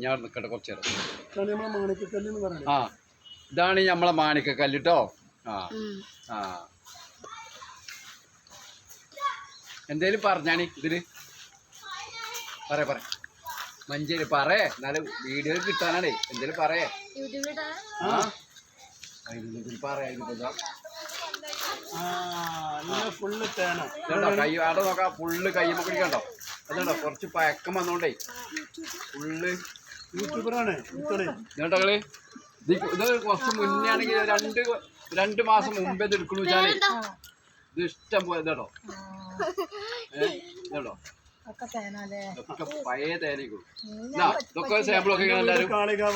ഞാൻ നിൽക്കട്ടെ കുറച്ച് നേരം. ഇതാണ് നമ്മളെ മാണിക്കക്കല്ല് കേട്ടോ. എന്തേലും പറഞ്ഞാണ് ഇതില് പറ മഞ്ചേരി പറയേ, എന്നാലും വീഡിയോയിൽ കിട്ടാനാണേ. എന്തേലും പറയേ, കൈ അവിടെ നോക്കാം. ഫുള്ള് കയ്യുമ്പോ പിടിക്കണ്ടോ? അതുണ്ടോ കുറച്ച് പഴക്കം വന്നോണ്ടേ ഫുള്ള് യൂട്യൂബറാണ് കേട്ടോ കളി. ഇത് കുറച്ച് മുന്നേ ആണെങ്കിൽ 2 മാസം മുമ്പേ ഇത് എടുക്കണു വെച്ചാലേ ഇത് ഇഷ്ടം പോലെ ഇതോ ഇതോ ഒക്കെ പഴയ തേനേക്കുള്ളൂ. ഇതൊക്കെ സാമ്പിളൊക്കെ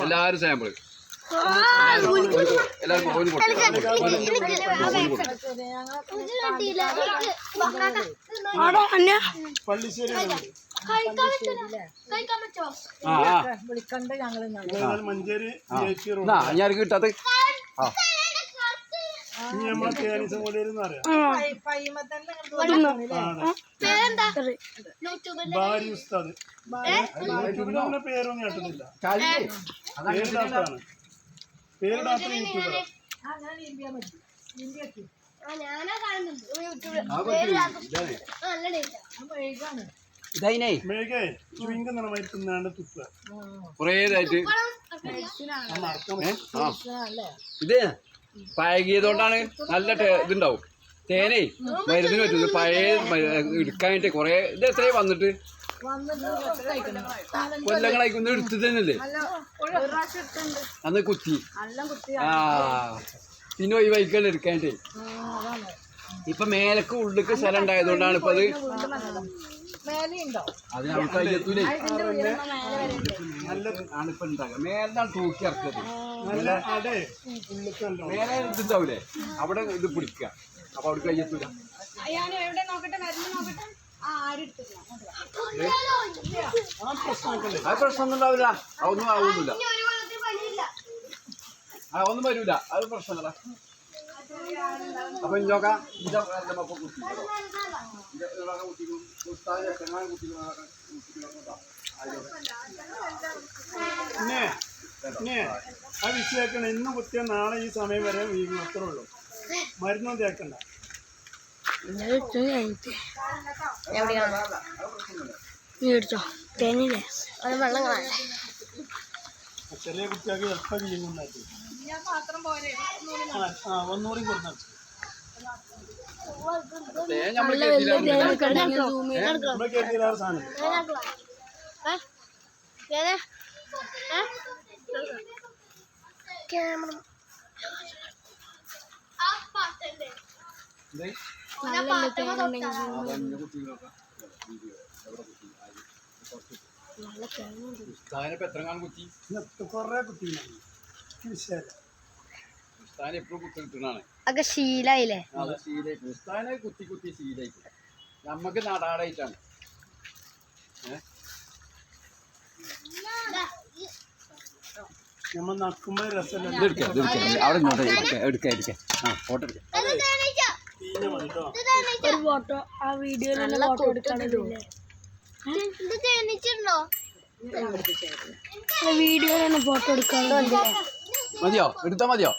എല്ലാവരും സാമ്പിള് എല്ലാവർക്കും ഞാൻ കിട്ടാത്ത പേരൊന്നും കേട്ടിട്ടില്ല. ഇത് പഴകിയതുകൊണ്ടാണ് നല്ല ഇതുണ്ടാവും. തേനേ മരുന്നിന് പറ്റുന്നത് പഴയ എടുക്കാനായിട്ട് കൊറേ ഇത് എത്രയും വന്നിട്ട് കൊല്ലങ്ങളായി ഒന്ന് എടുത്തു തന്നെയല്ലേ അന്ന് കുത്തി. പിന്നെ ഒഴിവായിക്കല്ല എടുക്കാനായിട്ടേ. ഇപ്പൊ മേലക്ക് ഉള്ളിക്ക് സ്ഥലം ഉണ്ടായതുകൊണ്ടാണ് ഇപ്പൊ അത് അതിനകത്ത് അയ്യത്തൂലേ ആണ് ഇപ്പൊ ഉണ്ടാക്കുക. മേലാണ് തൂക്കി ഇറക്കിയത്. മേലെ ഇതുണ്ടാവൂലേ അവിടെ ഇത് പിടിക്കുക. അപ്പൊ അവിടെ കയ്യെത്തൂല. അത് പ്രശ്നമൊന്നും ഉണ്ടാവില്ല. അതൊന്നും ആവുന്നില്ല. ഒന്നും വരൂല. അത് പ്രശ്നമല്ല. അപ്പൊ നോക്കാം. ആ വിഷയാക്കണം. ഇന്ന് കുത്തിയ നാളെ ഈ സമയം വരെ വീഴും. അത്രേ ഉള്ളൂ. മരുന്നും തേക്കണ്ട. ചെറിയ കുട്ടികൾക്ക് എളുപ്പം വീങ്ങുണ്ടാക്കി. ഒന്നുകൂടി കൊടുത്തു സാധനം കൊറേ കുത്തി എപ്പോഴും കുത്തി കിട്ടണാണ്. ശീലായില്ലേ? കുത്തി കുത്തി ശീലായി. നമ്മക്ക് നാടാടായിട്ടാണ്. നമ്മൾ നക്കുമ്പോ രസമല്ല. അവിടെ ഇങ്ങോട്ട് എടുക്കാം. ഫോട്ടോ എടുക്കാം. ഒരു ഫോട്ടോ ആ വീഡിയോയിൽ ഫോട്ടോ എടുക്കാനില്ലേ? വീഡിയോയിൽ ഫോട്ടോ എടുക്കാനില്ല. മതിയോ? എടുത്താ മതിയോ?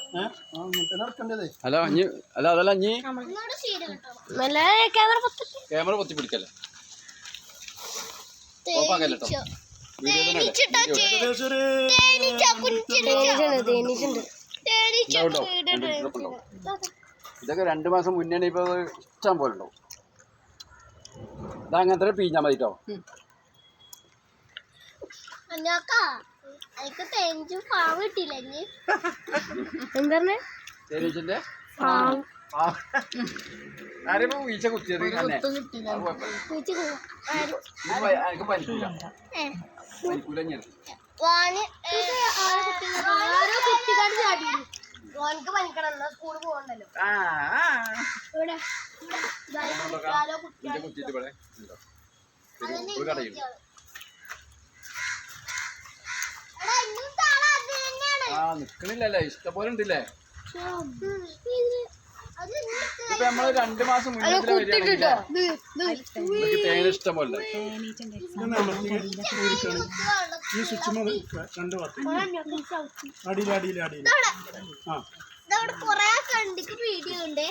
ഹലോ അല്ല അതല്ല ഇനി ക്യാമറ പൊത്തി പിടിക്കല്ലേ. ഓഫാക്കല്ലോ ഇതൊക്കെ 2 മാസം മുന്നേ ഇപ്പൊ ഇഷ്ടം പോലെ ഉണ്ടാവും. ഇതങ്ങനത്തെ പിഴിഞ്ഞാൽ മതി കേട്ടോ. തേനീച്ചന്റെ ആരെപ്പോ വീഴ്ച കുത്തിയത് എനിക്ക് പനിക്കൂല. നിക്കണില്ലല്ലേ? ഇഷ്ടംപോലെ ഉണ്ടല്ലേ? ഇപ്പൊ നമ്മള് 2 മാസം മുന്നേ വരികയാണെങ്കിൽ നമുക്ക് തേൻ ഇഷ്ടം പോലെ ഇതൊന്ന് അമർത്തി ഊരിക്കാണ്. ഈ സ്വിച്ച് രണ്ട് ഭാഗത്ത് അടിയിൽ ആ കൊറേ കണ്ടിക്ക് വീഡിയോ ഉണ്ട്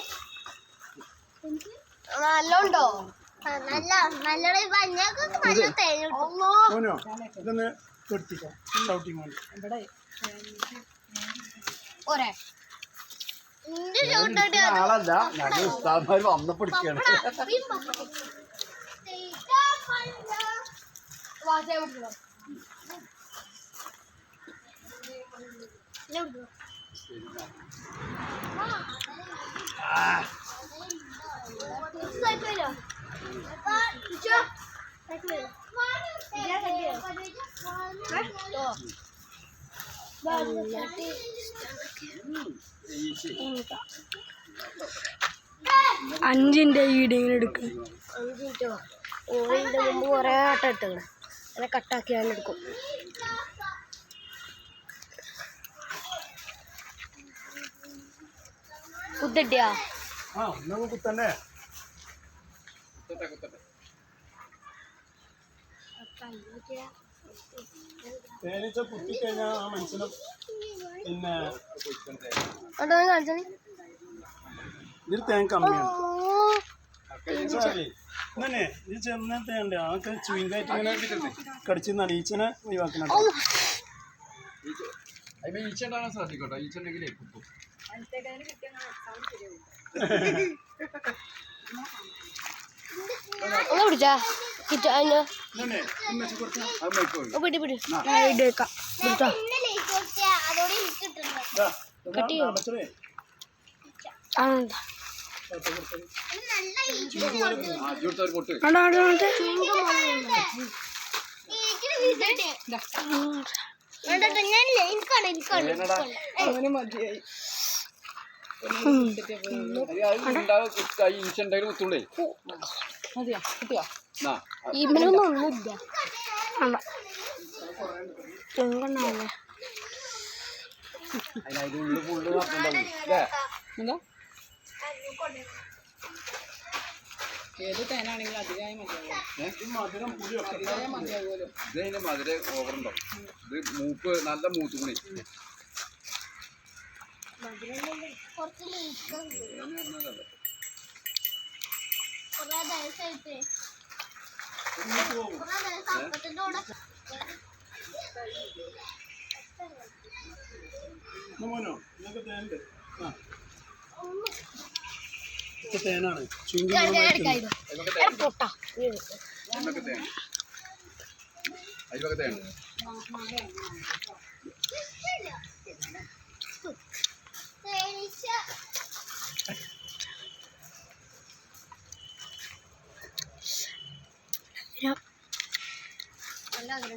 നല്ലോണ്ടോ നല്ല മഞ്ഞക്കൊക്കെ നല്ല തേൻ മോനോ ഇതൊന്ന് കെട്ടിക്കാം ഷൗട്ടിങ് വേണ്ടി. ഒരേ ഇന്റെ ആളല്ല ഞങ്ങൾ ഉസ്താദ്മാര് വന്നപ്പോ പിടിക്കാണ്. അഞ്ചിന്റെ വീഡിയോ ഇങ്ങനെ എടുക്കും. 5 മിനിറ്റോ ഓളിന്റെ മുമ്പ് കൊറേ ആട്ടം ഇട്ടണം അങ്ങനെ കട്ടാക്കി ഞാൻ എടുക്കും. കുത്തിട്ടിയാ ആ ഒന്നൊക്കെ കുത്തണ്ടേ. തേനീച്ച കുത്തിക്കഴിഞ്ഞാൽ ആ മനുഷ്യന് പിന്നെ കാണിച്ചാ ഇതിൽ തേൻ കമ്മിയാണ്. ഇന്നെ ഇത് ചെന്ന തേണ്ട ആൾക്ക് ചുയിങ്കായിട്ട് ഇങ്ങനെ കടിച്ചിരുന്നാണ് ഈച്ചനെ ഒഴിവാക്കണം. അതിന് ഈച്ച ഉണ്ടാകാൻ ശ്രദ്ധിക്കട്ടോ. ഈച്ച ഉണ്ടെങ്കിലേ കുത്തും. ഒന്ന് പിടിച്ചാ ഇന്നെ ഉമ്മച്ചി കൊടുത്ത അത് മൈക്കോളൂ. പിടി പിടി വീഡിയോ എടുക്കാം. എടുത്തോ. അമച്ചതേ ആ അജൂർത്തവർ പൊട്ട് ഈച്ച ഉണ്ടെങ്കിലും കുത്തുണ്ടേ. ഇവനൊന്നും ഒന്നുമില്ല. ചെങ്കണ്ണാവല്ലേ അതിന്റെ ഉള്ളിൽ ഫുള്ള് നടക്കുന്നുണ്ടാവും അല്ലേ? ഏത് തേനാണെങ്കിലും അധികമായി മതിയാവും. മധുരം പുളിയൊക്കെ ഇത് അതിന്റെ മധുര ഓവറുണ്ടാവും. ഇത് മൂപ്പ് നല്ല മൂത്തുകുണി. മോനോ ഇതൊക്കെ തേനുണ്ട്. ആ ഇതൊക്കെ തേനാണ്. ചുങ്കിങ് പൊട്ടാ എന്നൊക്കെ തേൻ അരിവൊക്കെ തേൻ നല്ല